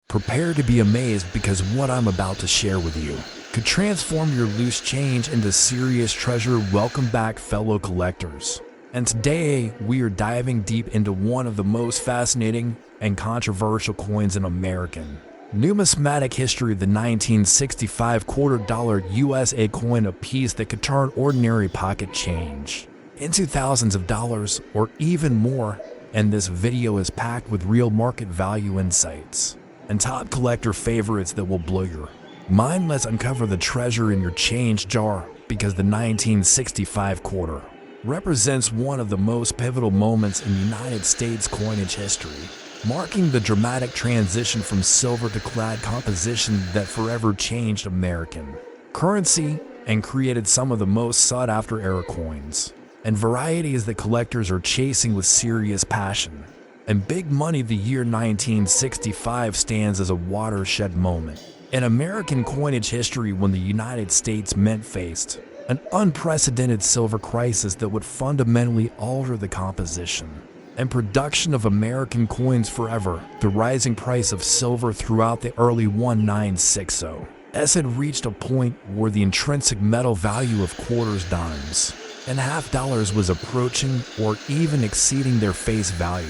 Prepare to be amazed because what I'm about to share with you could transform your loose change into serious treasure. Welcome back, fellow collectors. And today we are diving deep into one of the most fascinating and controversial coins in American numismatic history, the 1965 $quarter USA coin, a piece that could turn ordinary pocket change into thousands of dollars or even more. And this video is packed with real market value insights and top collector favorites that will blow your mind. Let's uncover the treasure in your change jar, because the 1965 quarter represents one of the most pivotal moments in United States coinage history, marking the dramatic transition from silver to clad composition that forever changed American currency and created some of the most sought-after era coins and varieties that collectors are chasing with serious passion and big money. The year 1965 stands as a watershed moment in American coinage history when the United States Mint faced an unprecedented silver crisis that would fundamentally alter the composition and production of American coins forever. The rising price of silver throughout the early 1960s had reached a point where the intrinsic metal value of quarters, dimes, and half dollars was approaching or even exceeding their face value,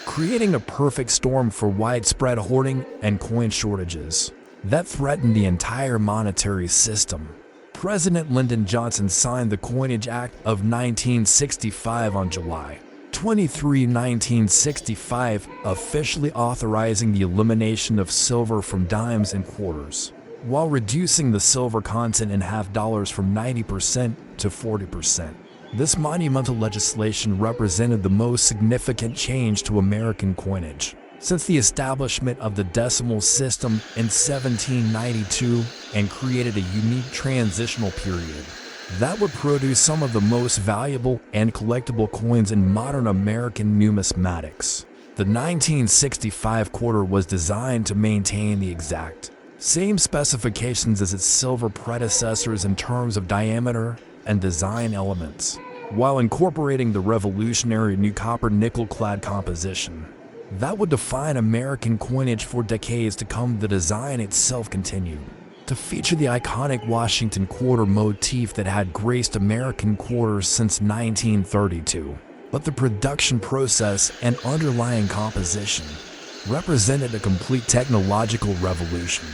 creating a perfect storm for widespread hoarding and coin shortages that threatened the entire monetary system. President Lyndon Johnson signed the Coinage Act of 1965 on July 23, 1965, officially authorizing the elimination of silver from dimes and quarters, while reducing the silver content in half dollars from 90% to 40%. This monumental legislation represented the most significant change to American coinage since the establishment of the decimal system in 1792, and created a unique transitional period that would produce some of the most valuable and collectible coins in modern American numismatics. The 1965 quarter was designed to maintain the exact same specifications as its silver predecessors in terms of diameter and design elements, while incorporating the revolutionary new copper-nickel clad composition that would define American coinage for decades to come. The design itself continued to feature the iconic Washington quarter motif that had graced American quarters since 1932, but the production process and underlying composition represented a complete technological revolution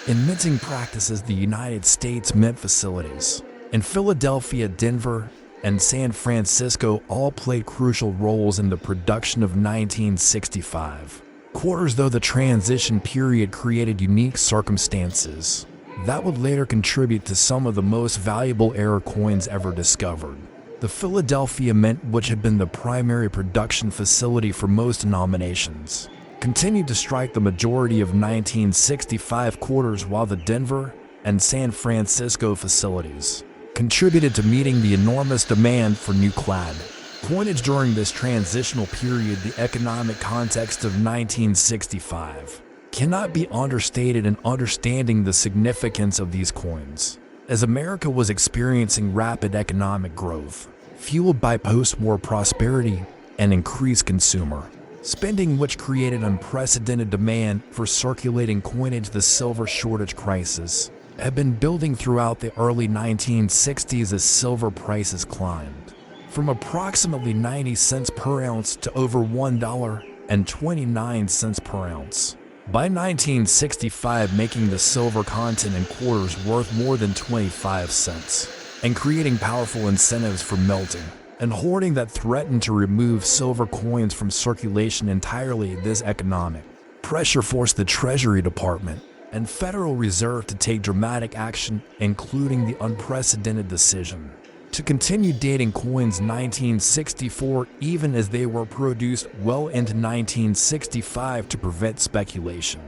in minting practices. The United States Mint facilities in Philadelphia, Denver, and San Francisco all played crucial roles in the production of 1965 quarters, though the transition period created unique circumstances that would later contribute to some of the most valuable era coins ever discovered. The Philadelphia Mint, which had been the primary production facility for most denominations, continued to strike the majority of 1965 quarters, while the Denver and San Francisco facilities contributed to meeting the enormous demand for new clad coinage during this transitional period. The economic context of 1965 cannot be understated in understanding the significance of these coins, as America was experiencing rapid economic growth, fueled by post-war prosperity and increased consumer spending, which created unprecedented demand for circulating coinage. The silver shortage crisis had been building throughout the early 1960s as silver prices climbed from approximately 90 cents per ounce to over $1.29 per ounce by 1965, making the silver content in quarters worth more than 25 cents and creating powerful incentives for melting and hoarding that threatened to remove silver coins from circulation entirely. This economic pressure forced the Treasury Department and Federal Reserve to take dramatic action, including the unprecedented decision to continue dating coins 1964 even as they were produced well into 1965 to prevent speculation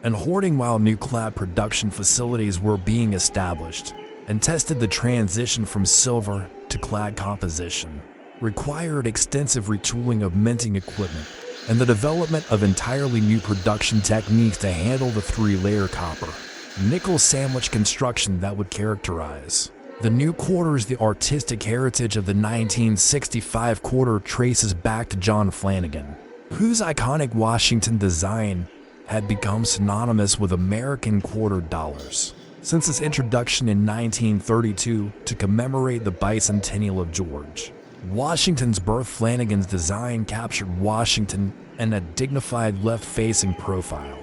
and hoarding, while new clad production facilities were being established and tested. The transition from silver to clad composition required extensive retooling of minting equipment and the development of entirely new production techniques to handle the three-layer copper-nickel sandwich construction that would characterize the new quarters. The artistic heritage of the 1965 quarter traces back to John Flanagan, whose iconic Washington design had become synonymous with American quarter dollars since its introduction in 1932 to commemorate the bicentennial of George Washington's birth. Flanagan's design captured Washington in a dignified left-facing profile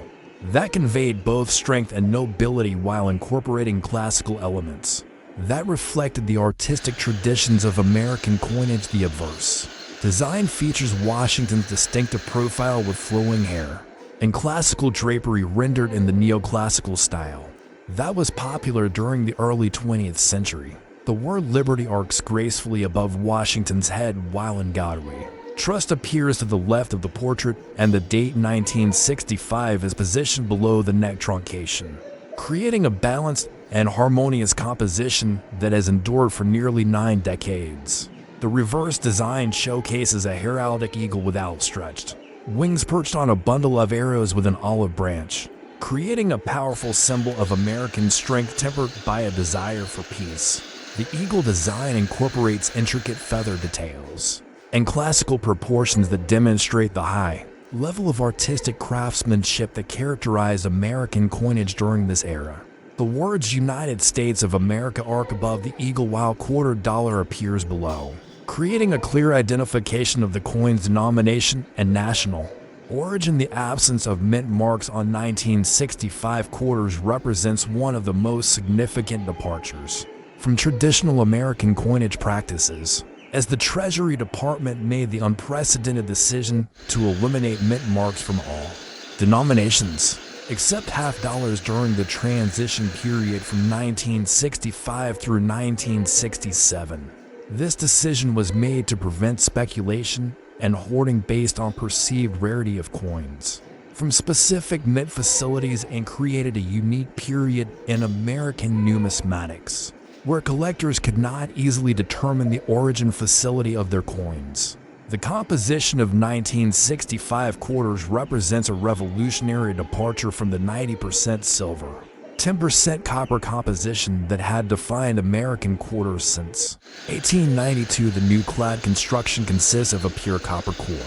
that conveyed both strength and nobility while incorporating classical elements that reflected the artistic traditions of American coinage. The obverse design features Washington's distinctive profile with flowing hair and classical drapery rendered in the neoclassical style that was popular during the early 20th century. The word Liberty arcs gracefully above Washington's head while in Gallery. Trust appears to the left of the portrait, and the date 1965 is positioned below the neck truncation, creating a balanced and harmonious composition that has endured for nearly 9 decades. The reverse design showcases a heraldic eagle with outstretched wings perched on a bundle of arrows with an olive branch, creating a powerful symbol of American strength tempered by a desire for peace. The eagle design incorporates intricate feather details and classical proportions that demonstrate the high level of artistic craftsmanship that characterized American coinage during this era. The words United States of America arc above the eagle while quarter dollar appears below, creating a clear identification of the coin's denomination and national origin. The absence of mint marks on 1965 quarters represents one of the most significant departures from traditional American coinage practices, as the Treasury Department made the unprecedented decision to eliminate mint marks from all denominations, except half dollars during the transition period from 1965 through 1967. This decision was made to prevent speculation and hoarding based on perceived rarity of coins from specific mint facilities and created a unique period in American numismatics where collectors could not easily determine the origin facility of their coins. The composition of 1965 quarters represents a revolutionary departure from the 90% silver, 10% copper composition that had defined American quarters since 1892. The new clad construction consists of a pure copper core,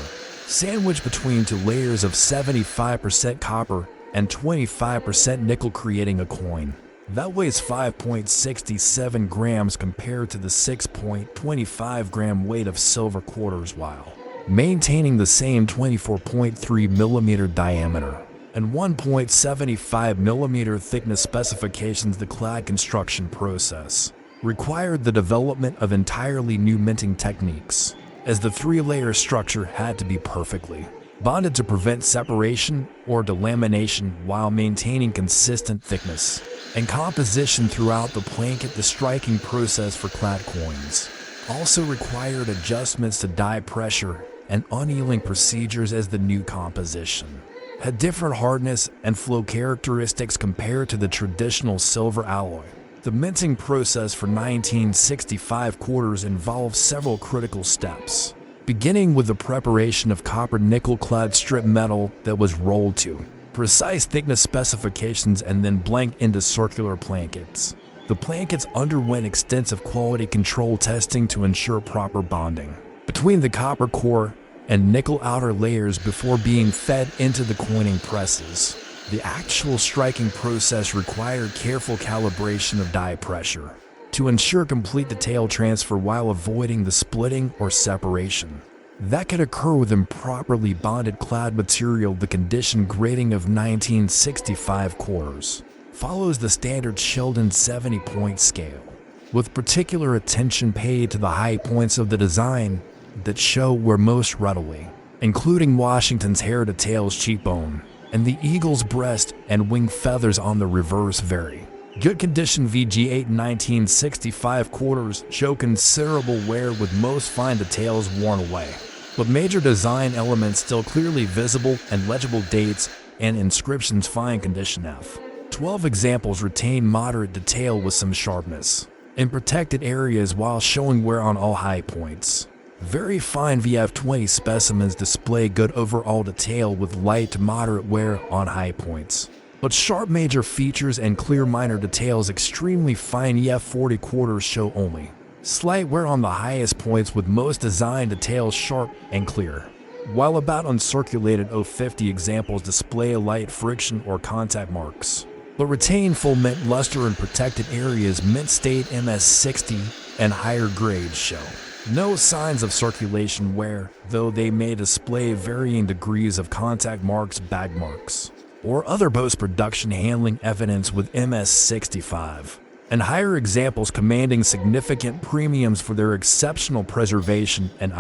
sandwiched between 2 layers of 75% copper and 25% nickel, creating a coin that weighs 5.67 grams compared to the 6.25 gram weight of silver quarters, while maintaining the same 24.3 millimeter diameter and 1.75 millimeter thickness specifications. The clad construction process required the development of entirely new minting techniques, as the 3-layer structure had to be perfectly bonded to prevent separation or delamination while maintaining consistent thickness and composition throughout the blanket. The striking process for clad coins also required adjustments to die pressure and annealing procedures, as the new composition had different hardness and flow characteristics compared to the traditional silver alloy. The minting process for 1965 quarters involved several critical steps, beginning with the preparation of copper nickel clad strip metal that was rolled to precise thickness specifications and then blanked into circular plankets. The plankets underwent extensive quality control testing to ensure proper bonding between the copper core and nickel outer layers before being fed into the coining presses. The actual striking process required careful calibration of die pressure to ensure complete detail transfer while avoiding the splitting or separation that could occur with improperly bonded clad material. The condition grading of 1965 quarters follows the standard Sheldon 70-point scale, with particular attention paid to the high points of the design that show where most readily, including Washington's hair details, cheekbone, and the eagle's breast and wing feathers on the reverse. Very good condition VG8 1965 quarters show considerable wear with most fine details worn away, but major design elements still clearly visible and legible dates and inscriptions. Fine condition F. 12 examples retain moderate detail with some sharpness in protected areas while showing wear on all high points. Very fine VF20 specimens display good overall detail with light to moderate wear on high points, but sharp major features and clear minor details. Extremely fine EF40 quarters show only slight wear on the highest points with most design details sharp and clear. while about uncirculated 050 examples display a light friction or contact marks, but retain full mint luster in protected areas. Mint state MS60 and higher grades show no signs of circulation wear, though they may display varying degrees of contact marks, bag marks, or other post-production handling evidence with MS65, and higher examples commanding significant premiums for their exceptional preservation and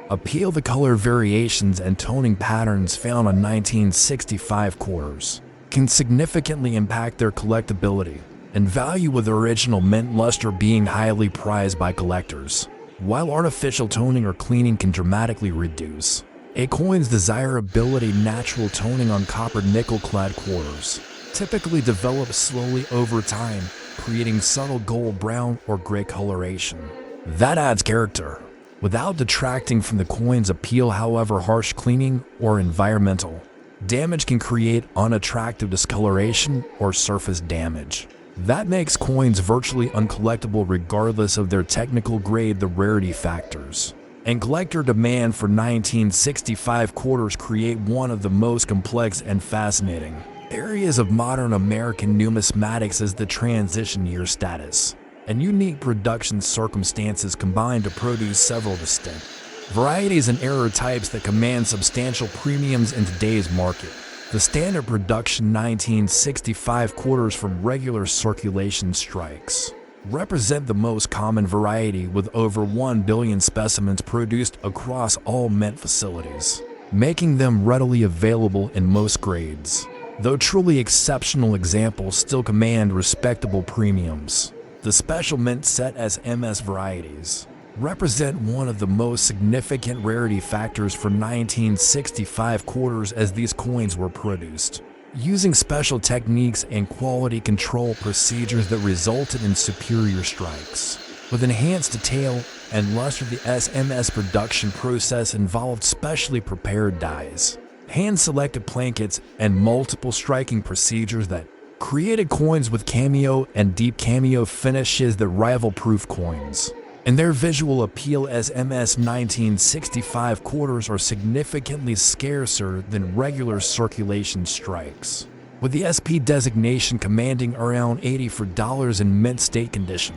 appeal. The color variations and toning patterns found on 1965 quarters can significantly impact their collectability and value, with original mint luster being highly prized by collectors, while artificial toning or cleaning can dramatically reduce a coin's desirability. Natural toning on copper nickel-clad quarters typically develops slowly over time, creating subtle gold, brown, or gray coloration that adds character without detracting from the coin's appeal. However, harsh cleaning or environmental damage can create unattractive discoloration or surface damage that makes coins virtually uncollectible regardless of their technical grade. The rarity factors and collector demand for 1965 quarters create one of the most complex and fascinating areas of modern American numismatics. As the transition year status and unique production circumstances combine to produce several distinct varieties and error types that command substantial premiums in today's market. The standard production 1965 quarters from regular circulation strikes represent the most common variety, with over 1 billion specimens produced across all mint facilities, making them readily available in most grades. Though truly exceptional examples still command respectable premiums, the special mint set as MS varieties represent one of the most significant rarity factors for 1965 quarters, as these coins were produced using special techniques and quality control procedures that resulted in superior strikes with enhanced detail and luster. The SMS production process involved specially prepared dies, hand-selected plankets, and multiple striking procedures that created coins with cameo and deep cameo finishes that rival proof coins and their visual appeal. As MS 1965 quarters are significantly scarcer than regular circulation strikes, with the SP designation commanding around $84 in mint state condition,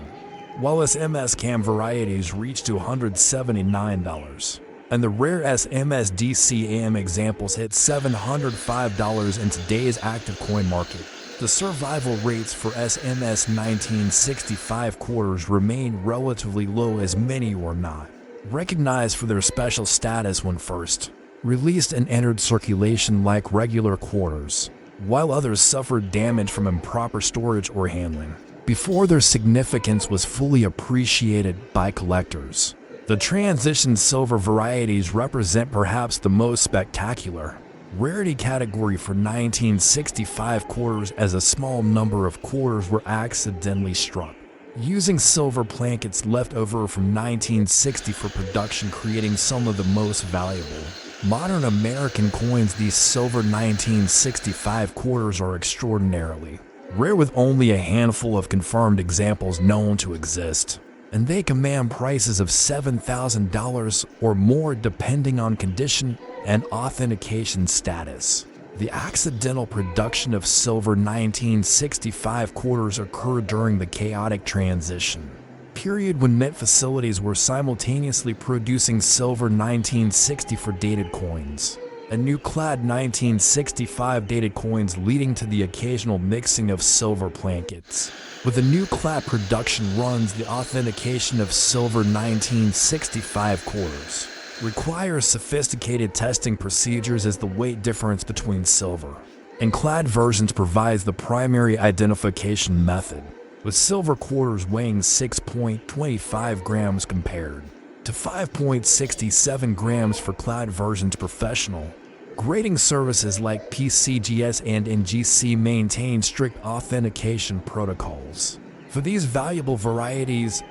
while SMS cam varieties reach to $179, and the rare SMS DCAM examples hit $705 in today's active coin market. The survival rates for SMS 1965 quarters remain relatively low, as many were not recognized for their special status when first released and entered circulation like regular quarters, while others suffered damage from improper storage or handling before their significance was fully appreciated by collectors. The transition silver varieties represent perhaps the most spectacular rarity category for 1965 quarters, as a small number of quarters were accidentally struck using silver plankets left over from 1960 for production, creating some of the most valuable modern American coins. These silver 1965 quarters are extraordinarily rare, with only a handful of confirmed examples known to exist, and they command prices of $7,000 or more depending on condition and authentication status. The accidental production of silver 1965 quarters occurred during the chaotic transition period when mint facilities were simultaneously producing silver 1960 for dated coins and new clad 1965 dated coins, leading to the occasional mixing of silver plankets. With the new clad production runs, the authentication of silver 1965 quarters requires sophisticated testing procedures, as the weight difference between silver and clad versions provides the primary identification method, with silver quarters weighing 6.25 grams compared to 5.67 grams for clad versions. Professional grading services like PCGS and NGC maintain strict authentication protocols for these valuable varieties,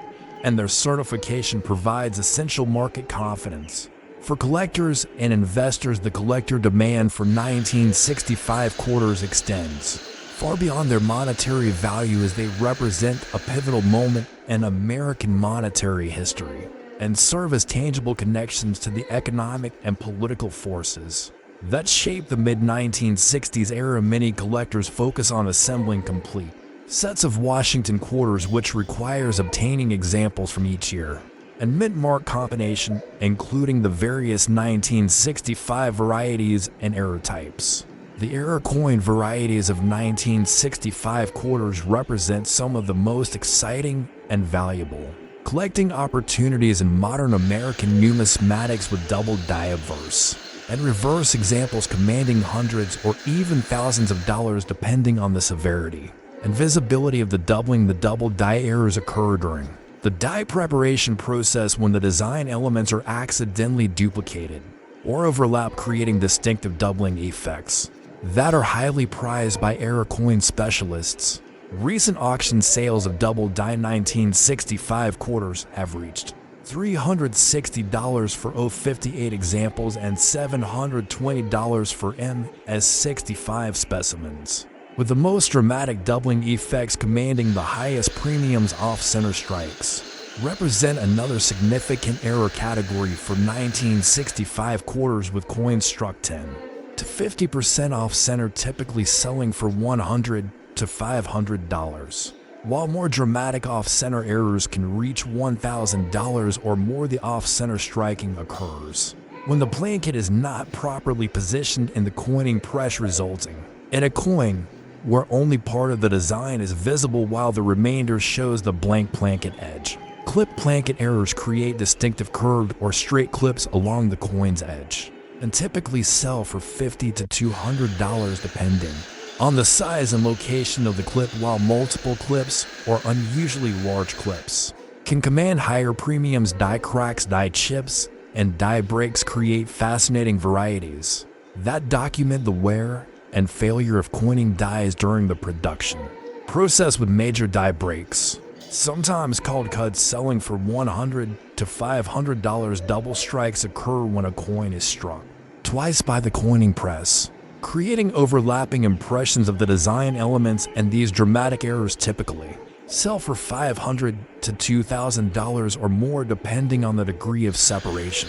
and their certification provides essential market confidence for collectors and investors. The collector demand for 1965 quarters extends far beyond their monetary value, as they represent a pivotal moment in American monetary history. and serve as tangible connections to the economic and political forces that shaped the mid-1960s era. Many collectors focus on assembling complete sets of Washington quarters, which requires obtaining examples from each year and mint mark combination, including the various 1965 varieties and era types. The era coin varieties of 1965 quarters represent some of the most exciting and valuable collecting opportunities in modern American numismatics, with double die obverse and reverse examples commanding hundreds or even thousands of dollars depending on the severity and visibility of the doubling. The double die errors occur during the die preparation process when the design elements are accidentally duplicated or overlap, creating distinctive doubling effects that are highly prized by era coin specialists. Recent auction sales of double die 1965 quarters have reached $360 for 058 examples and $720 for MS65 specimens, with the most dramatic doubling effects commanding the highest premiums. Off-center strikes represent another significant error category for 1965 quarters, with coins struck 10 to 50% off-center, typically selling for $100 to $500, while more dramatic off-center errors can reach $1,000 or more. The off-center striking occurs when the blanket is not properly positioned in the coining press, resulting in a coin where only part of the design is visible while the remainder shows the blank blanket edge. Clip blanket errors create distinctive curved or straight clips along the coin's edge and typically sell for $50 to $200 depending on the size and location of the clip, while multiple clips or unusually large clips can command higher premiums. Die cracks, die chips, and die breaks create fascinating varieties that document the wear and failure of coining dies during the production process, with major die breaks, sometimes called cuts, selling for $100 to $500. Double strikes occur when a coin is struck twice by the coining press, creating overlapping impressions of the design elements, and these dramatic errors typically sell for $500 to $2,000 or more depending on the degree of separation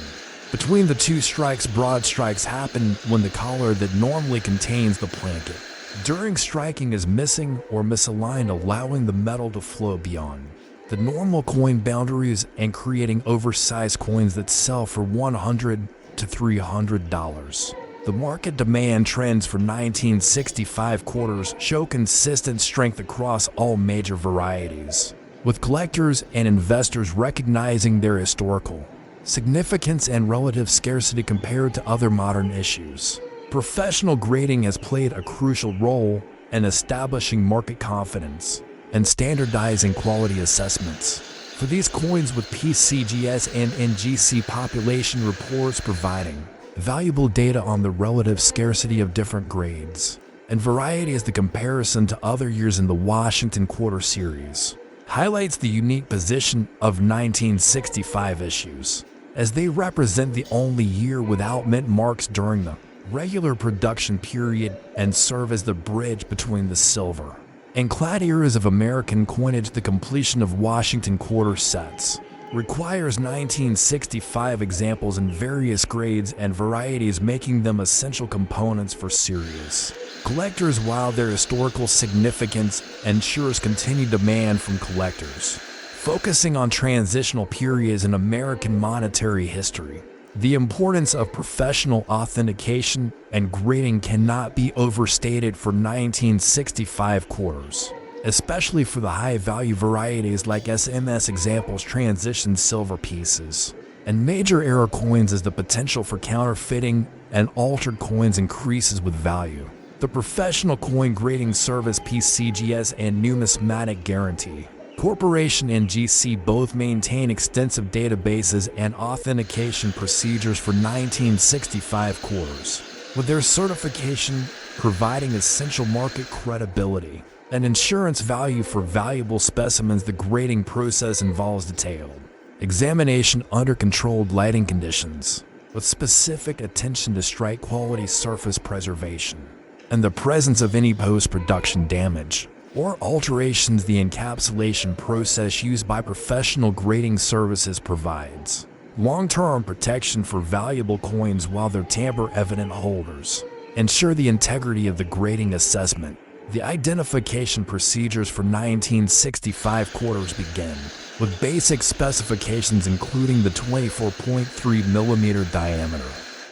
between the two strikes. Broad strikes happen when the collar that normally contains the blanket during striking is missing or misaligned, allowing the metal to flow beyond the normal coin boundaries and creating oversized coins that sell for $100 to $300. The market demand trends for 1965 quarters show consistent strength across all major varieties, with collectors and investors recognizing their historical significance and relative scarcity compared to other modern issues. Professional grading has played a crucial role in establishing market confidence and standardizing quality assessments for these coins, with PCGS and NGC population reports providing valuable data on the relative scarcity of different grades and varieties. The comparison to other years in the Washington Quarter Series highlights the unique position of 1965 issues, as they represent the only year without mint marks during the regular production period and serve as the bridge between the silver and clad eras of American coinage. The completion of Washington Quarter sets requires 1965 examples in various grades and varieties, making them essential components for serious collectors, while their historical significance ensures continued demand from collectors focusing on transitional periods in American monetary history. The importance of professional authentication and grading cannot be overstated for 1965 quarters, especially for the high-value varieties like SMS examples, transition silver pieces, and major error coins, as the potential for counterfeiting and altered coins increases with value. The Professional Coin Grading Service (PCGS) and Numismatic Guarantee Corporation (NGC) both maintain extensive databases and authentication procedures for 1965 quarters, with their certification providing essential market credibility and insurance value for valuable specimens. The grading process involves detailed examination under controlled lighting conditions, with specific attention to strike quality, surface preservation, and the presence of any post-production damage. or alterations the encapsulation process used by professional grading services provides. Long-term protection for valuable coins while they're tamper-evident holders. Ensure the integrity of the grading assessment. The identification procedures for 1965 quarters begin with basic specifications including the 24.3 mm diameter,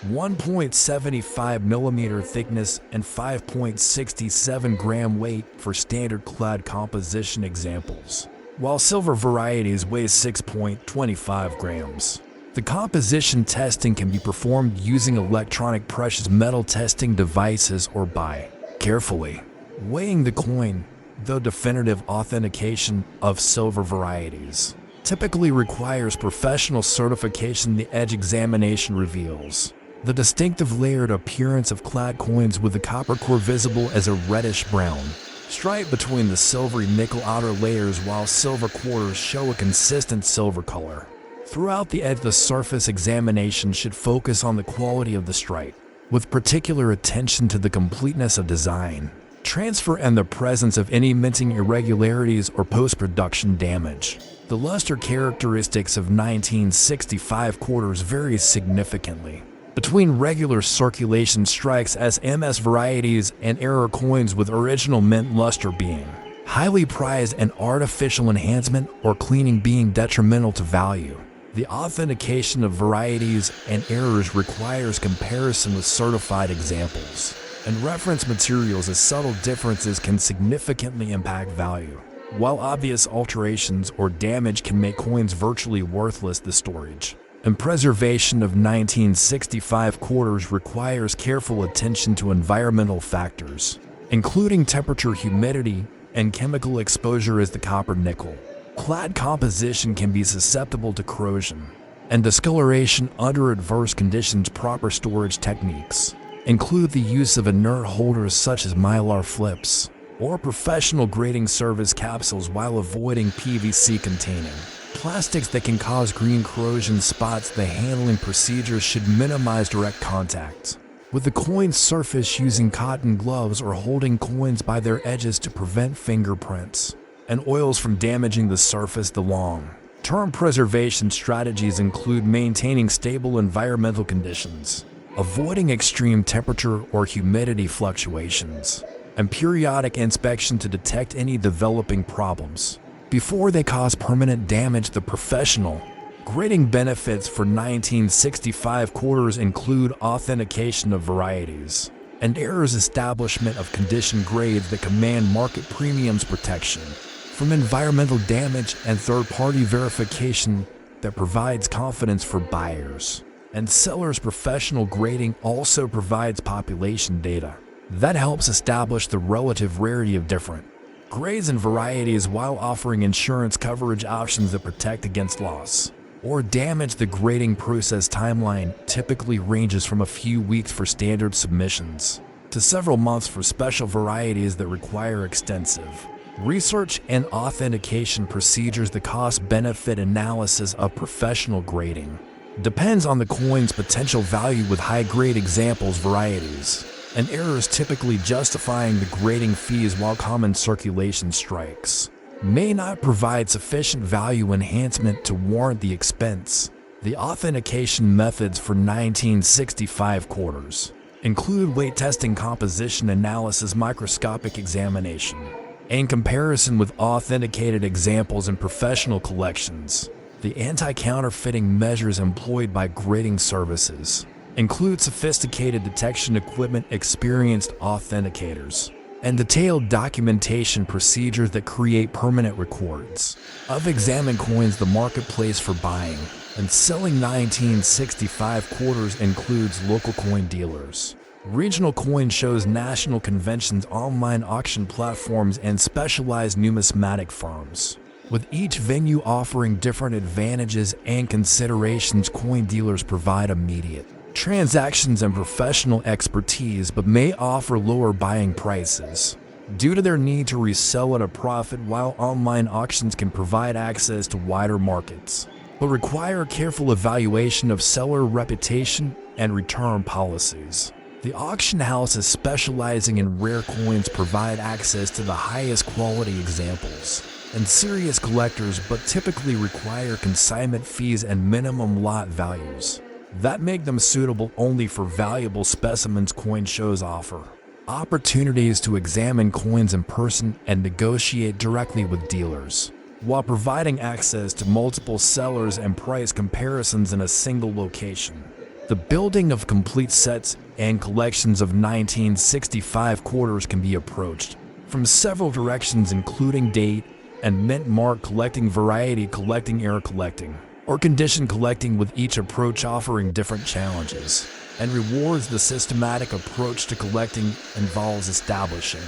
1.75 mm thickness, and 5.67 gram weight for standard clad composition examples, while silver varieties weigh 6.25 grams. The composition testing can be performed using electronic precious metal testing devices or by carefully weighing the coin. Though definitive authentication of silver varieties typically requires professional certification, the edge examination reveals the distinctive layered appearance of clad coins with the copper core visible as a reddish-brown stripe between the silvery nickel outer layers, while silver quarters show a consistent silver color. Throughout the edge, the surface examination should focus on the quality of the stripe, with particular attention to the completeness of design, transfer, and the presence of any minting irregularities or post-production damage. The luster characteristics of 1965 quarters vary significantly between regular circulation strikes as MS varieties and error coins, with original mint luster being highly prized and artificial enhancement or cleaning being detrimental to value. The authentication of varieties and errors requires comparison with certified examples and reference materials, as subtle differences can significantly impact value, while obvious alterations or damage can make coins virtually worthless. The storage and preservation of 1965 quarters requires careful attention to environmental factors, including temperature, humidity, and chemical exposure, as the copper-nickel clad composition can be susceptible to corrosion and discoloration under adverse conditions. Proper storage techniques include the use of inert holders such as mylar flips or professional grading service capsules, while avoiding PVC containing plastics that can cause green corrosion spots. The handling procedures should minimize direct contact with the coin's surface, using cotton gloves or holding coins by their edges to prevent fingerprints and oils from damaging the surface. The long-term preservation strategies include maintaining stable environmental conditions, avoiding extreme temperature or humidity fluctuations, and periodic inspection to detect any developing problems before they cause permanent damage. The professional grading benefits for 1965 quarters include authentication of varieties and errors, establishment of condition grades that command market premiums, protection from environmental damage, and third-party verification that provides confidence for buyers and sellers. Professional grading also provides population data that helps establish the relative rarity of different grades and varieties, while offering insurance coverage options that protect against loss or damage. The grading process timeline typically ranges from a few weeks for standard submissions to several months for special varieties that require extensive research and authentication procedures. The cost-benefit analysis of professional grading depends on the coin's potential value, with high-grade examples, varieties, and errors typically justifying the grading fees, while common circulation strikes may not provide sufficient value enhancement to warrant the expense. The authentication methods for 1965 quarters include weight testing, composition analysis, microscopic examination, and comparison with authenticated examples in professional collections. The anti-counterfeiting measures employed by grading services include sophisticated detection equipment, experienced authenticators, and detailed documentation procedures that create permanent records of examined coins. The marketplace for buying and selling 1965 quarters includes local coin dealers, regional coin shows, national conventions, online auction platforms, and specialized numismatic firms, with each venue offering different advantages and considerations. Coin dealers provide immediate transactions and professional expertise, but may offer lower buying prices due to their need to resell at a profit, while online auctions can provide access to wider markets, but require careful evaluation of seller reputation and return policies. The auction houses specializing in rare coins provide access to the highest quality examples, and serious collectors but typically require consignment fees and minimum lot values that make them suitable only for valuable specimens. Coin shows offer opportunities to examine coins in person and negotiate directly with dealers, while providing access to multiple sellers and price comparisons in a single location. The building of complete sets and collections of 1965 quarters can be approached from several directions, including date and mint mark collecting, variety collecting, era collecting, or condition collecting, with each approach offering different challenges and rewards. The systematic approach to collecting involves establishing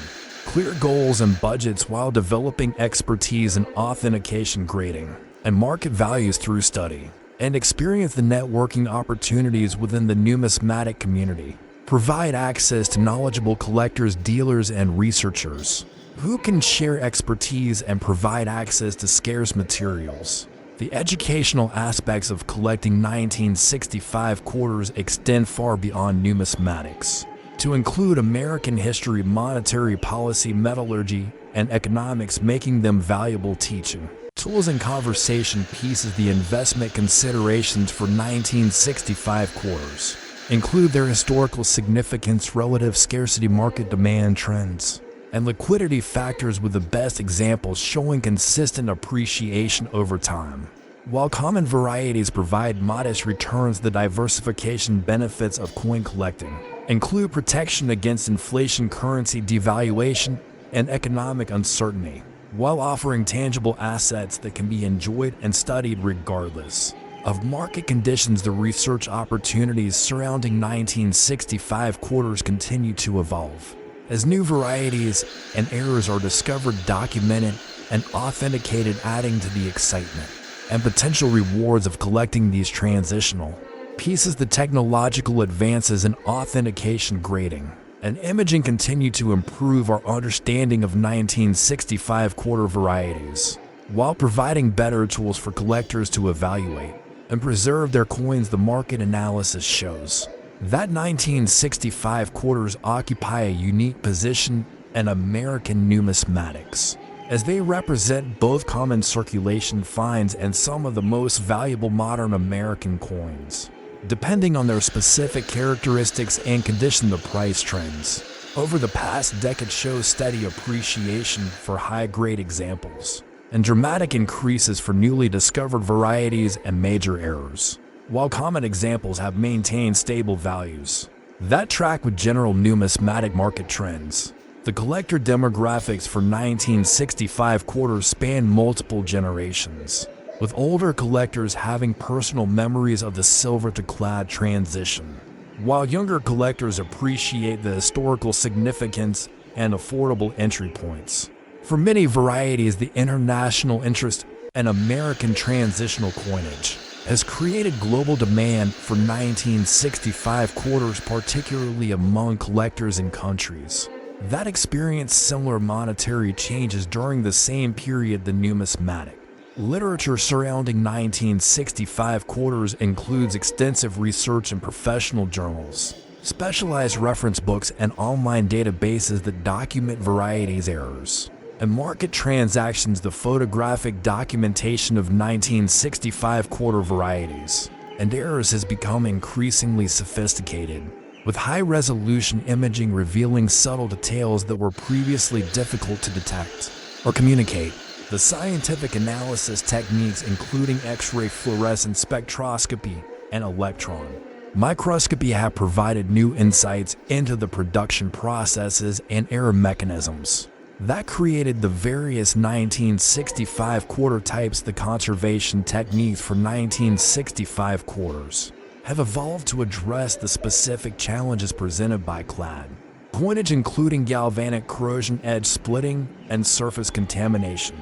clear goals and budgets while developing expertise in authentication, grading, and market values through study and experience. The networking opportunities within the numismatic community provide access to knowledgeable collectors, dealers, and researchers who can share expertise and provide access to scarce materials. The educational aspects of collecting 1965 quarters extend far beyond numismatics to include American history, monetary policy, metallurgy, and economics, making them valuable teaching tools and conversation pieces. The investment considerations for 1965 quarters include their historical significance, relative scarcity, market demand trends, and liquidity factors, with the best examples showing consistent appreciation over time. While common varieties provide modest returns, the diversification benefits of coin collecting include protection against inflation, currency devaluation, and economic uncertainty, while offering tangible assets that can be enjoyed and studied regardless of market conditions. The research opportunities surrounding 1965 quarters continue to evolve as new varieties and errors are discovered, documented, and authenticated, adding to the excitement and potential rewards of collecting these transitional pieces. The technological advances in authentication, grading, and imaging continue to improve our understanding of 1965 quarter varieties, while providing better tools for collectors to evaluate and preserve their coins. The market analysis shows that 1965 quarters occupy a unique position in American numismatics, as they represent both common circulation finds and some of the most valuable modern American coins. Depending on their specific characteristics and condition, the price trends over the past decade show steady appreciation for high-grade examples and dramatic increases for newly discovered varieties and major errors, while common examples have maintained stable values that track with general numismatic market trends. The collector demographics for 1965 quarters span multiple generations, with older collectors having personal memories of the silver to clad transition, while younger collectors appreciate the historical significance and affordable entry points. For many varieties, the international interest in American transitional coinage has created global demand for 1965 quarters, particularly among collectors in countries that experienced similar monetary changes during the same period. The numismatic literature surrounding 1965 quarters includes extensive research in professional journals, specialized reference books, and online databases that document varieties, errors, and market transactions. The photographic documentation of 1965 quarter varieties and errors has become increasingly sophisticated, with high-resolution imaging revealing subtle details that were previously difficult to detect or communicate. The scientific analysis techniques, including X-ray fluorescence spectroscopy and electron microscopy, have provided new insights into the production processes and error mechanisms that created the various 1965 quarter types. The conservation techniques for 1965 quarters have evolved to address the specific challenges presented by clad coinage, including galvanic corrosion, edge splitting, and surface contamination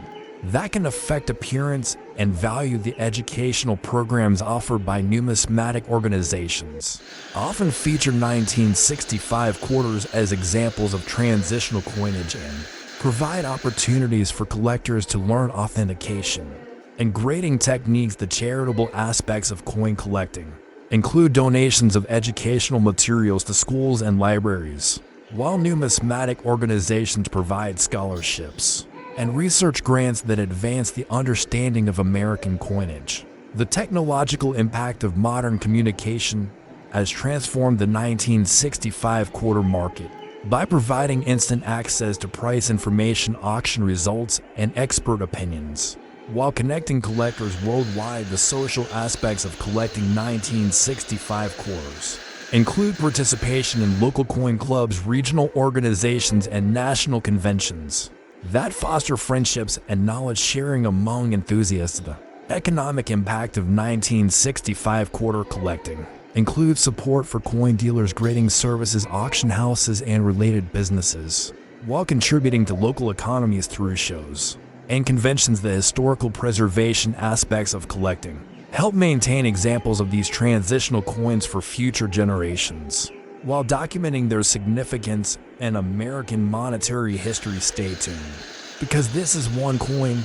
that can affect appearance and value. The educational programs offered by numismatic organizations often feature 1965 quarters as examples of transitional coinage and provide opportunities for collectors to learn authentication and grading techniques. The charitable aspects of coin collecting include donations of educational materials to schools and libraries, while numismatic organizations provide scholarships and research grants that advance the understanding of American coinage. The technological impact of modern communication has transformed the 1965 quarter market by providing instant access to price information, auction results, and expert opinions. While connecting collectors worldwide, the social aspects of collecting 1965 quarters include participation in local coin clubs, regional organizations, and national conventions that foster friendships and knowledge sharing among enthusiasts. The economic impact of 1965 quarter collecting includes support for coin dealers, grading services, auction houses, and related businesses, while contributing to local economies through shows and conventions. The historical preservation aspects of collecting help maintain examples of these transitional coins for future generations, while documenting their significance in American monetary history. Stay tuned, because this is one coin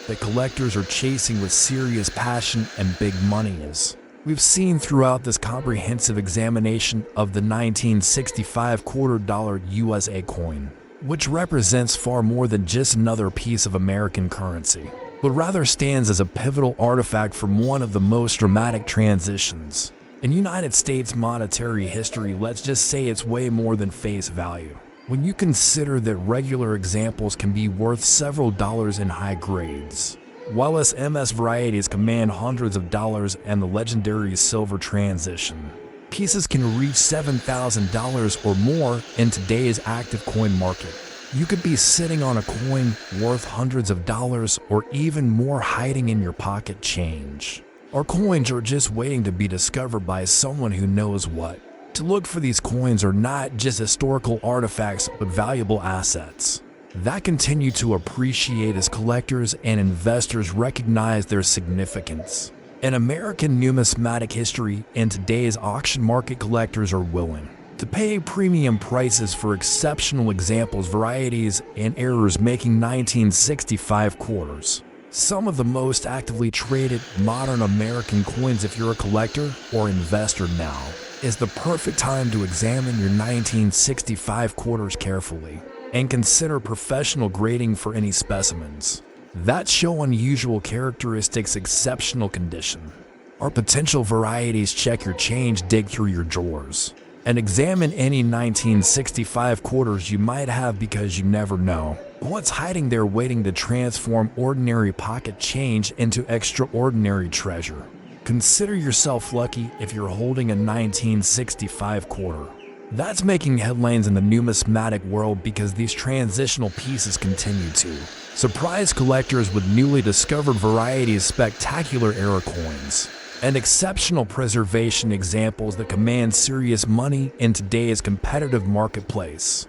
that collectors are chasing with serious passion and big money, as we've seen throughout this comprehensive examination of the 1965 $quarter USA coin, which represents far more than just another piece of American currency, but rather stands as a pivotal artifact from one of the most dramatic transitions in United States monetary history. Let's just say it's way more than face value when you consider that regular examples can be worth several dollars in high grades, while SMS varieties command hundreds of dollars, and the legendary silver transition pieces can reach $7,000 or more in today's active coin market. You could be sitting on a coin worth hundreds of dollars or even more hiding in your pocket change. Our coins are just waiting to be discovered by someone who knows what to look for. These coins are not just historical artifacts, but valuable assets that continue to appreciate as collectors and investors recognize their significance in American numismatic history. In today's auction market, collectors are willing to pay premium prices for exceptional examples, varieties, and errors, making 1965 quarters some of the most actively traded modern American coins. If you're a collector or investor, now is the perfect time to examine your 1965 quarters carefully and consider professional grading for any specimens that show unusual characteristics, exceptional condition, or potential varieties. Check your change, dig through your drawers, and examine any 1965 quarters you might have, because you never know what's hiding there waiting to transform ordinary pocket change into extraordinary treasure. Consider yourself lucky if you're holding a 1965 quarter that's making headlines in the numismatic world, because these transitional pieces continue to surprise collectors with newly discovered varieties, spectacular era coins, and exceptional preservation examples that command serious money in today's competitive marketplace.